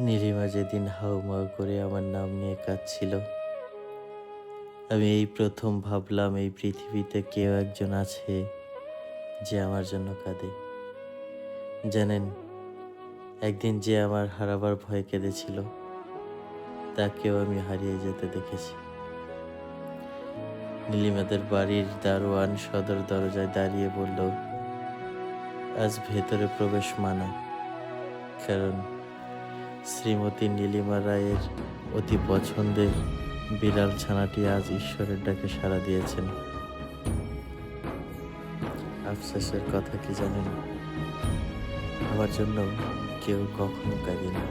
নীলিমা যেদিন হাউমাউ করে আমার নাম নিয়ে কাঁদছিল, আমি এই প্রথম ভাবলাম এই পৃথিবীতে কেউ একজন আছে যে আমার জন্য কাঁদে। জানেন, একদিন যে আমার হারাবার ভয় কেঁদেছিল, তাকেও আমি হারিয়ে যেতে দেখেছি। নীলিমাদের বাড়ির দারোয়ান সদর দরজায় দাঁড়িয়ে বলল, আজ ভেতরে প্রবেশ মানা, কারণ শ্রীমতী নীলিমা রায়ের অতি পছন্দের বিড়াল ছানাটি আজ ঈশ্বরের ডাকে সাড়া দিয়েছেন। আফসোসের কথা কি জানেন, আমার জন্য কেউ কখনো কাঁদেনি।